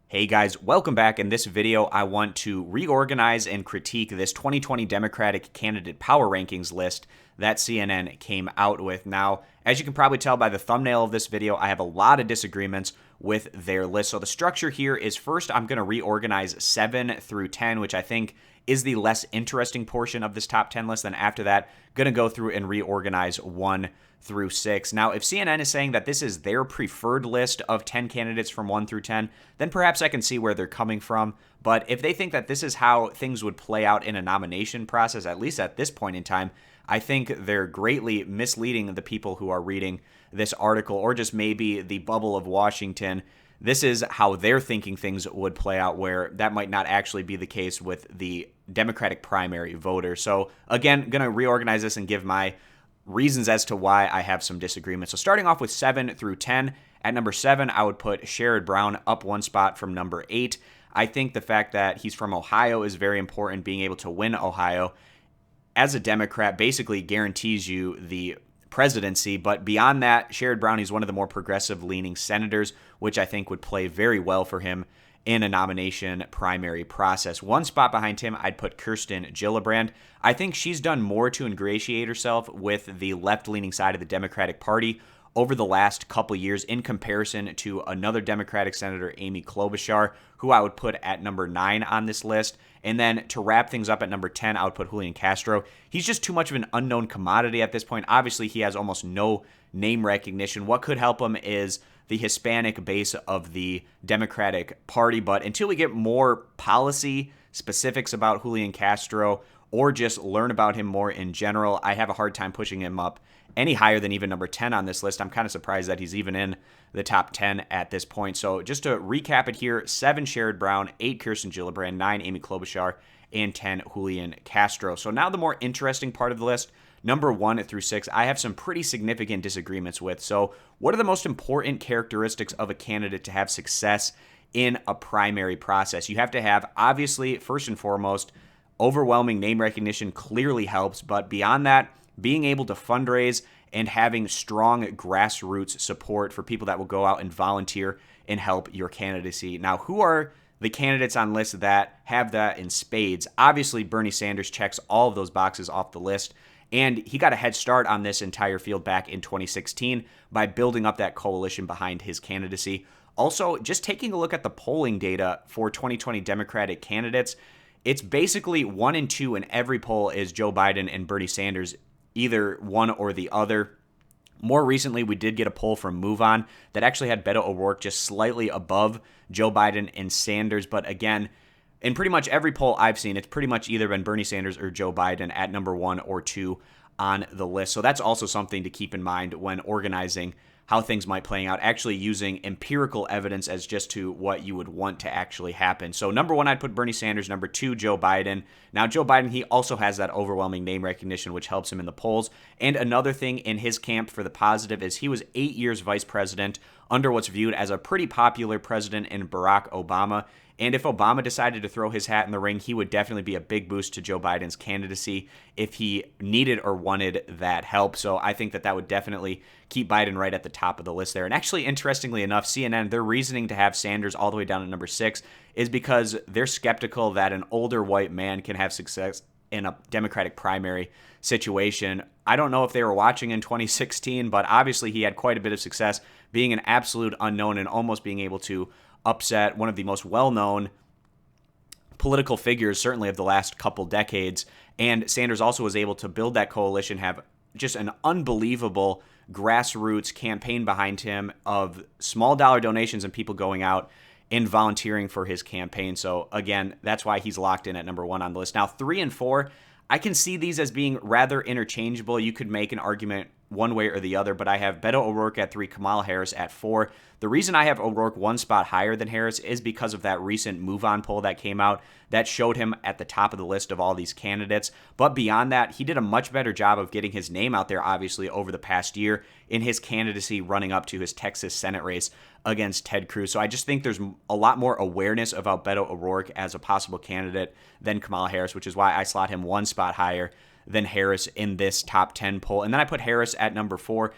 Hey guys, welcome back. In this video, I want to reorganize and critique this 2020 Democratic candidate power rankings list that CNN came out with. Now, as you can probably tell by the thumbnail of this video, I have a lot of disagreements with their list. So the structure here is first, I'm going to reorganize 7 through 10, which I think is the less interesting portion of this top 10 list. Then after that, going to go through and reorganize 1 through 6. Now, if CNN is saying that this is their preferred list of 10 candidates from 1 through 10, then perhaps I can see where they're coming from. But if they think that this is how things would play out in a nomination process, at least at this point in time, I think they're greatly misleading the people who are reading this article, or just maybe the bubble of Washington. This is how they're thinking things would play out, where that might not actually be the case with the Democratic primary voter. So again, going to reorganize this and give my reasons as to why I have some disagreements. So starting off with 7 through 10, at number 7, I would put Sherrod Brown up 1 spot from number 8. I think the fact that he's from Ohio is very important. Being able to win Ohio as a Democrat basically guarantees you the presidency. But beyond that, Sherrod Brown, he's one of the more progressive-leaning senators, which I think would play very well for him in a nomination primary process. 1 spot behind him, I'd put Kirsten Gillibrand. I think she's done more to ingratiate herself with the left-leaning side of the Democratic Party over the last couple years in comparison to another Democratic Senator, Amy Klobuchar, who I would put at number 9 on this list. And then to wrap things up at number 10, I would put Julian Castro. He's just too much of an unknown commodity at this point. Obviously, he has almost no name recognition. What could help him is the Hispanic base of the Democratic Party. But until we get more policy specifics about Julian Castro or just learn about him more in general, I have a hard time pushing him up any higher than even number 10 on this list. I'm kind of surprised that he's even in the top 10 at this point. So just to recap it here, 7 Sherrod Brown, 8 Kirsten Gillibrand, 9 Amy Klobuchar, and 10 Julian Castro. So now the more interesting part of the list, number 1 through 6, I have some pretty significant disagreements with. So what are the most important characteristics of a candidate to have success in a primary process? You have to have, obviously, first and foremost, overwhelming name recognition clearly helps. But beyond that, being able to fundraise and having strong grassroots support for people that will go out and volunteer and help your candidacy. Now, who are the candidates on lists that have that in spades? Obviously, Bernie Sanders checks all of those boxes off the list. And he got a head start on this entire field back in 2016 by building up that coalition behind his candidacy. Also, just taking a look at the polling data for 2020 Democratic candidates, it's basically 1 and 2 in every poll is Joe Biden and Bernie Sanders, either one or the other. More recently, we did get a poll from MoveOn that actually had Beto O'Rourke just slightly above Joe Biden and Sanders. But again, in pretty much every poll I've seen, it's pretty much either been Bernie Sanders or Joe Biden at number 1 or 2 on the list. So that's also something to keep in mind when organizing how things might play out, actually using empirical evidence as just to what you would want to actually happen. So number 1, I'd put Bernie Sanders. Number 2, Joe Biden. Now, Joe Biden, he also has that overwhelming name recognition, which helps him in the polls. And another thing in his camp for the positive is he was 8 years vice president under what's viewed as a pretty popular president in Barack Obama. And if Obama decided to throw his hat in the ring, he would definitely be a big boost to Joe Biden's candidacy if he needed or wanted that help. So I think that that would definitely keep Biden right at the top of the list there. And actually, interestingly enough, CNN, their reasoning to have Sanders all the way down at number 6 is because they're skeptical that an older white man can have success in a Democratic primary situation. I don't know if they were watching in 2016, but obviously he had quite a bit of success being an absolute unknown and almost being able to upset one of the most well-known political figures, certainly of the last couple decades. And Sanders also was able to build that coalition, have just an unbelievable grassroots campaign behind him of small dollar donations and people going out and volunteering for his campaign. So again, that's why he's locked in at number 1 on the list. Now, 3 and 4, I can see these as being rather interchangeable. You could make an argument one way or the other, but I have Beto O'Rourke at 3, Kamala Harris at 4. The reason I have O'Rourke 1 spot higher than Harris is because of that recent MoveOn poll that came out that showed him at the top of the list of all these candidates. But beyond that, he did a much better job of getting his name out there, obviously, over the past year in his candidacy running up to his Texas Senate race against Ted Cruz. So I just think there's a lot more awareness about Beto O'Rourke as a possible candidate than Kamala Harris, which is why I slot him 1 spot higher than Harris in this top 10 poll. And then I put Harris at number 4.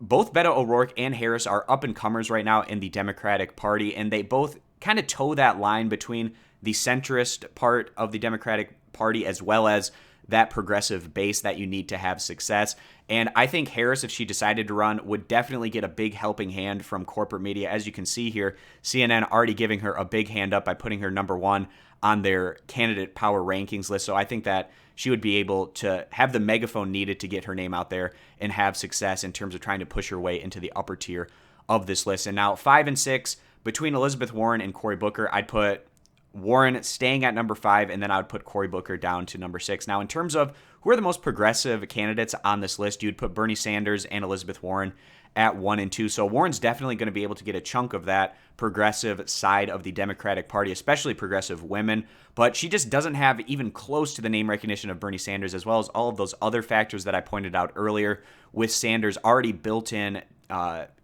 Both Beto O'Rourke and Harris are up-and-comers right now in the Democratic Party, and they both kind of toe that line between the centrist part of the Democratic Party as well as that progressive base that you need to have success. And I think Harris, if she decided to run, would definitely get a big helping hand from corporate media. As you can see here, CNN already giving her a big hand up by putting her number one on their candidate power rankings list. So I think that she would be able to have the megaphone needed to get her name out there and have success in terms of trying to push her way into the upper tier of this list. And now 5 and 6, between Elizabeth Warren and Cory Booker, I'd put Warren staying at number 5, and then I would put Cory Booker down to number 6. Now, in terms of who are the most progressive candidates on this list, you'd put Bernie Sanders and Elizabeth Warren at 1 and 2. So Warren's definitely going to be able to get a chunk of that progressive side of the Democratic Party, especially progressive women. But she just doesn't have even close to the name recognition of Bernie Sanders, as well as all of those other factors that I pointed out earlier, with Sanders already built in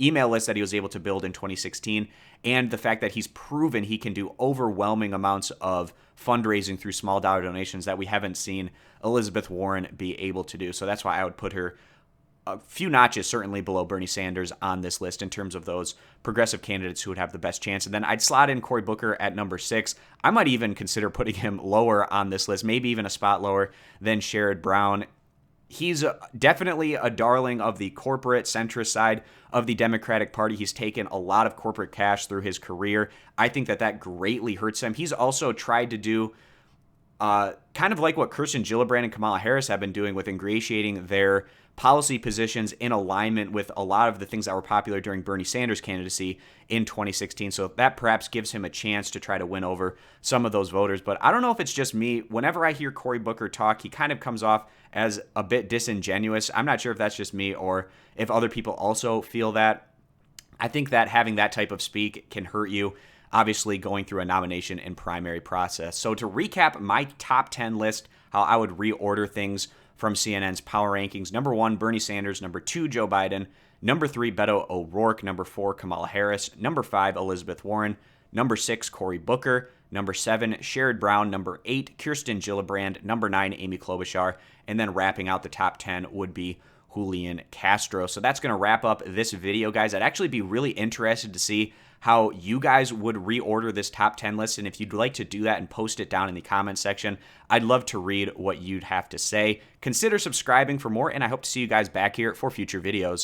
email list that he was able to build in 2016, and the fact that he's proven he can do overwhelming amounts of fundraising through small dollar donations that we haven't seen Elizabeth Warren be able to do. So that's why I would put her a few notches certainly below Bernie Sanders on this list in terms of those progressive candidates who would have the best chance. And then I'd slot in Cory Booker at number 6. I might even consider putting him lower on this list, maybe even a spot lower than Sherrod Brown. He's definitely a darling of the corporate centrist side of the Democratic Party. He's taken a lot of corporate cash through his career. I think that greatly hurts him. He's also tried to do kind of like what Kirsten Gillibrand and Kamala Harris have been doing with ingratiating their policy positions in alignment with a lot of the things that were popular during Bernie Sanders' candidacy in 2016. So that perhaps gives him a chance to try to win over some of those voters. But I don't know if it's just me. Whenever I hear Cory Booker talk, he kind of comes off as a bit disingenuous. I'm not sure if that's just me or if other people also feel that. I think that having that type of speak can hurt you, obviously going through a nomination and primary process. So to recap my top 10 list, how I would reorder things from CNN's power rankings: number 1, Bernie Sanders; number 2, Joe Biden; number 3, Beto O'Rourke; number 4, Kamala Harris; number 5, Elizabeth Warren; number 6, Cory Booker; number 7, Sherrod Brown; number 8, Kirsten Gillibrand; number 9, Amy Klobuchar; and then wrapping out the top 10 would be Julian Castro. So that's going to wrap up this video, guys. I'd actually be really interested to see how you guys would reorder this top 10 list. And if you'd like to do that and post it down in the comments section, I'd love to read what you'd have to say. Consider subscribing for more, and I hope to see you guys back here for future videos.